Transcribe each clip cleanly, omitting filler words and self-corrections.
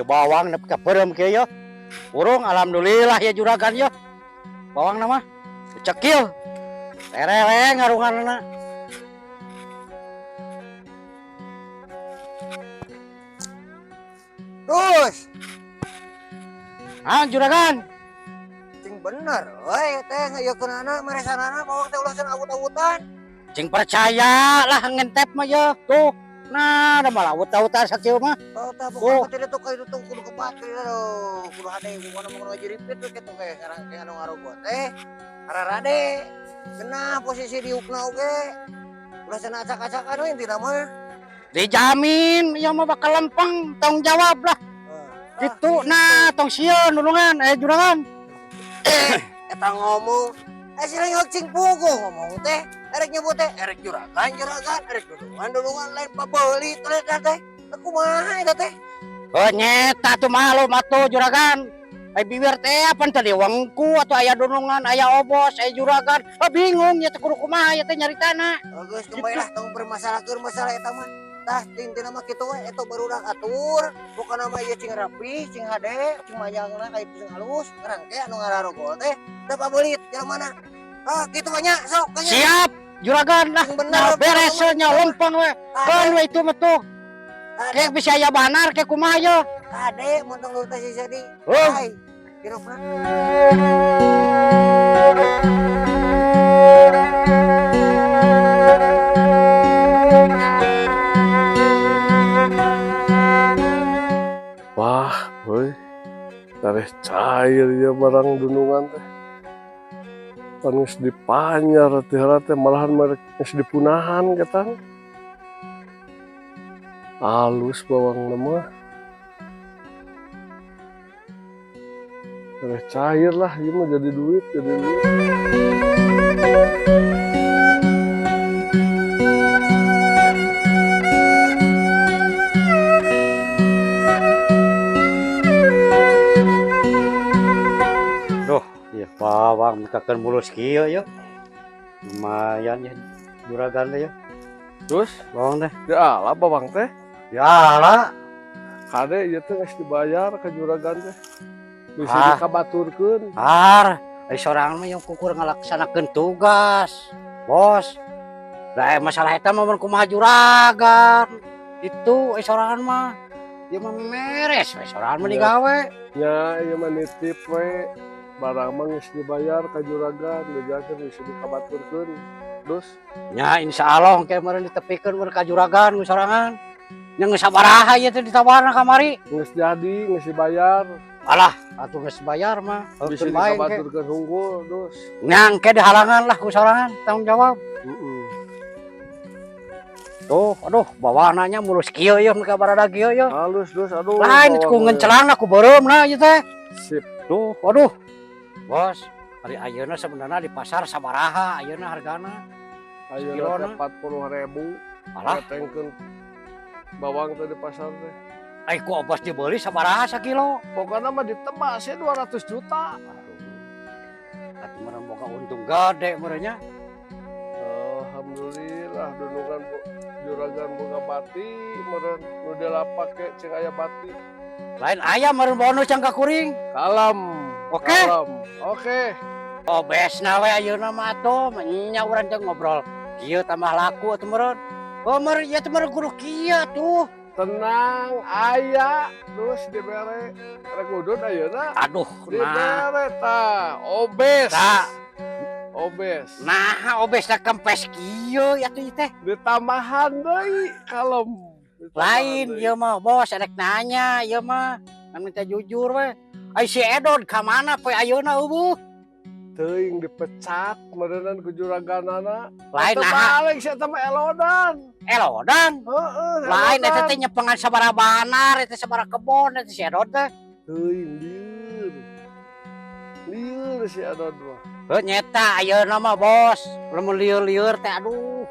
ya bawang nepi ka beureum kieu ya. Urung alhamdulillah ya juragan ya. Bawang nama cekil. Tereleng ngarunganna. Terus, Ah juragan. cing bener, woi teh ngayakeunana maresanana bawang teh ulasan awut-awutan. Cing percaya lah ngentep mah ya. Tuh. Nah, ada malah awut-awutan sakieu mah. Oh, tah Oh. pokoknya teh tuh kayak itu kudu kepake aduh, kudu hade bukan mau ngajiripit we kitu kayak sekarang kayak anu ngarogot teh. Ararade, genah posisi diupna oge. Ulasan acak-acakan we intina mah. Dijamin ya mah bakal lempeng tanggung jawab lah. Gitu. Nah, tong sieun nulungan juragan. Eta ngomong, sila cing pugu ngomong teh. Erek nyebut teh, erek juragan, erek dulungan lain pabeuli teh. Aku mah eta teh. Oh nyeta tuh malu atuh juragan. Ai bibir teh apa tadi wengku atau aya dunungan, aya obos, aya juragan. Bingung nya teh kudu kumaha ya teh nyaritana. Geus kembali lah tong permasalahan masalah eta mah. Tah intina mah kitu we eta barudak atur. Bukan nama ieu cing rapi, cing hade, cing majangna kayak pusing halus, ngarangke anu ngararogol teh. Da pabeulit jalan mana? Ah kitu nya sok kanya. Siap juragan lah. Nah, beres nya lempeng we. Kan we itu mah tuh. Kayak bisa aya banar kayak kumaha ya. Ade mun tong teh si jadi. Oh. Hai. Dirupna. Wah, woi, tareh cair ya barang dunungan teh. Pan geus dipanyar teh malahan merek geus dipunahan ketang. Halus bawang mah. Tareh cair lah, ieu mah jadi duit. Ya bawang kakeun mulus kieu ya. Lumayan ya juragan teh ya. Terus Bawang teh. ya lah bawang teh. Ya lah. Kade ieu teh geus dibayar ka juragan teh. Bisa dikabaturkeun. Ai sorang mah yang kukur ngalaksanakeun tugas. Bos. Lah masalah eta mah mun kumaha juragan. Itu sorangan mah ieu mah meres we sorangan mah digawe. Ya, ieu mah nitip we. Barang mah geus dibayar ka juragan, dijakeun bisa dikabaturkeun. Terus Nya insyaallah engke meureun ditepikeun meureun ka juragan geus sorangan. Nya geus sabaraha ieu teh ditawarna kamari. geus jadi, geus dibayar, Alah, atuh geus bayar mah. bisa Heukeun bae engke. dikabaturkeun hunggul, terus. Nya engke dihalangan lah ku sorangan tanggung jawab. Tuh, aduh, bawaananya mulus kieu ya mereka barada kieu ya. Halus, terus aduh. Lain ku ngencelang aku beureumna ieu teh. Sip. Tuh, aduh. Bos, hari ayeuna sebenarnya di pasar sabaraha ayeuna hargana? Ayeuna 40.000. Alah, Ngetengkeun bawang teh di pasar teh. ai ku obos dibeli sabaraha sakilo? Pokoknya mah ditebas ya 200 juta. Aduh. Atuh meureun boga untung gede meureunnya. Alhamdulillah dunungan juragan boga bati meureun nu dilapake cing aya bati. Lain aya meureun bonus can kakuring. Kalem. Oke. Kalem. Oke. Obesna we ayeuna mah atuh, nya urang teh ngobrol. Kieu tambah laku atuh meureun. Oh meureun ieu teh meureun kudu kieu tuh. Tenang, aya terus dibere rek udun ayeuna. Aduh, nah. Dibere tah, obes. Tah. Obes. Nah, obesna kempes kieu atuh ieu teh. Ditambahan deui kalem. Lain ieu mah bos erek nanya ieu mah. Kan minta jujur we. Ai si Edon ka mana poe ayeuna eueuh? Teuing dipecat meureunnan ku juraganana. Lain Teu naha? balik sia teh mah elodan. Elodan. Heeh. Lain eta teh nyepengan sabaraha banar, eta sabaraha kebon eta si Edon teh. Teuing lieur. Lieur si Edon mah. Heuh nyeta ayeuna mah bos. Lamun lieur-lieur teh aduh.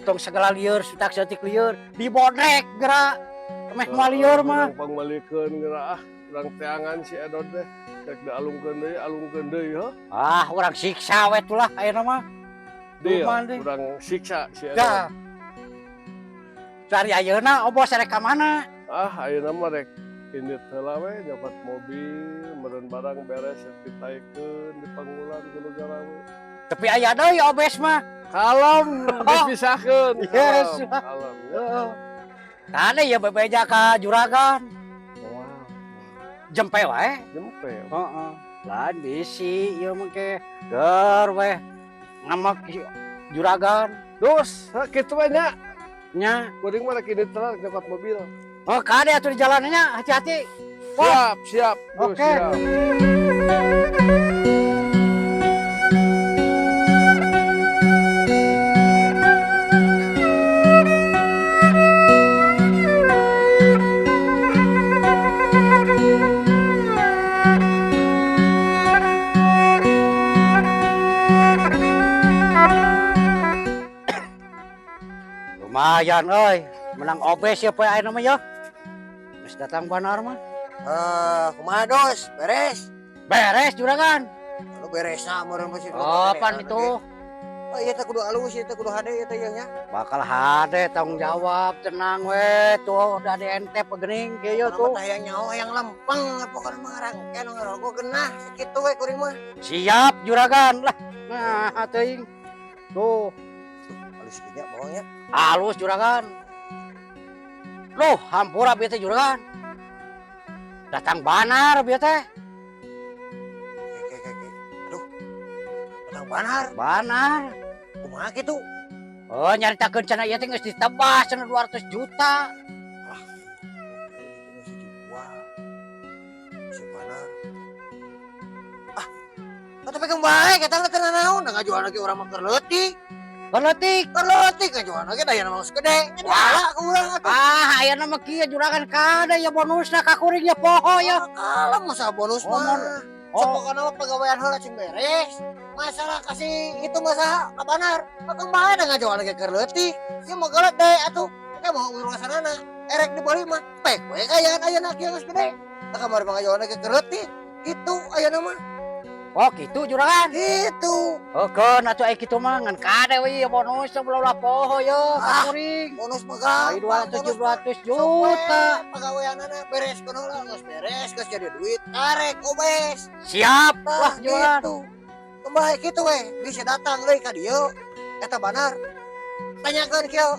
Tong segala lieur sutak saeutik lieur dibodrek geura. Meh moal lieur mah. Pangmalikeun geura ah. Urang teangan si Edon teh. Cek alungkeun deui heuh. Ah, urang siksa we tulah ayeuna mah. Deul, Kumaha deui? urang siksa si Edon. Dah. Cari ayeuna obos erek ka mana? Ah, ayeuna mah rek indit heula we nyokot mobil, meureun barang beres ditaikeun di panggulan ku negara we. Tapi aya deui obes mah. Kalem dipisahkeun. Yes. Kalem. Heeh. Kade ya bebeja ka juragan. Wow. Jempe wae. Jempe. Heeh. Lain bisi ieu mah ke ger we. Ngamak juragan. Dos, kitu we nya. Nya. Kuring mah rek indit heula nyokot mobil. Oh, kade atuh di jalannya hati-hati. Siap. Dos, Oke. siap. Lumayan euy, menang obes ya poe ayeuna mah ya. Geus datang banar mah. Kumaha dos, beres. Beres juragan. Anu beres na meureun masih. Oh, pan itu Oh iya teh kudu alus, ieu teh kudu hade ieu teh nya. bakal hade tanggung jawab, tenang we tuh udah di ente pegening kieu tuh. Hayang nyaho hayang lempeng pokona mah ngarangke nu ngarogo genah sakitu we kuring mah. Siap juragan lah. Nah, teuing. Tuh, Alus kinya bawangnya. halus juragan. Loh, hampura bieu teh juragan. Datang banar bieu teh. Oke. Aduh. Datang banar. Banar. Kumaha kitu? Oh, nyaritakeun cenah ieu teh geus ditebas cenah 200 juta. Si banar. Tapi kembali kita nggak tenang naon, nggak jual lagi orang makan leutik, Keletik. nggak jual lagi daya nama segede, jadi ala ke urang atuh. Ah, aya mah kieu juragan kade ya bonusna ka kuring ya poho ya. Kalah masa bonus Oh, mah. oh. Sepokona mah pegawaian heula cing beres. Masalah kasih itu masa kabanar, kembali nggak jual lagi ke leutik, ieu mah gelet deh atuh. Oke mau urusanana, erek dibeli mah, pek we kayaan ayeuna kieu geus gede. Kamar mah jual lagi ke leutik, gitu ayeuna mah. Oh, gitu juragan. Gitu. Oh, keun atuh aya kitu mah ngan kade we ya bonusna beula poho ya ka kuring. Bonus mah Ai 200 juta. Pegawaianana beres kono lah, geus beres, geus jadi duit, karek obes. Siap Tah lah juragan. gitu. Kembali gitu we, bisa datang deui ka dieu. Eta banar. Tanyakeun kieu,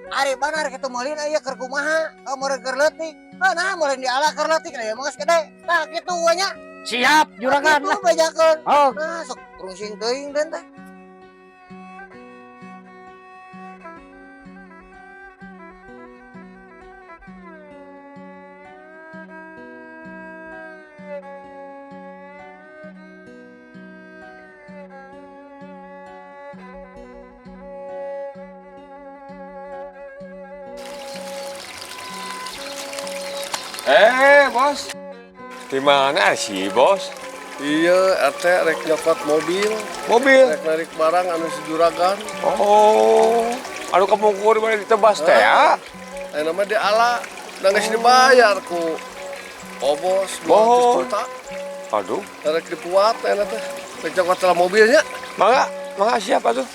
ari banar kitu meulin aya keur kumaha? Meureun keur leutik. Nah, meulin diala keur leutik aya mah geus gede. Tah kitu we nya. Siap juragan lah. Kitu bejakeun. Oh, Nah, sok rungsing teuing den teh. Bos. Di mana sih, Bos? Iya, ate rek nyokot mobil, Mobil. rek narik barang anu si juragan. Oh. Anu kamu kur balik ditebas teh ya? Ayeuna mah diala, da geus dibayar ku Obos 200 Oh. juta. Aduh. Rek dipuat ayeuna teh. Rek nyokot mobilnya. Mangga siapa tuh?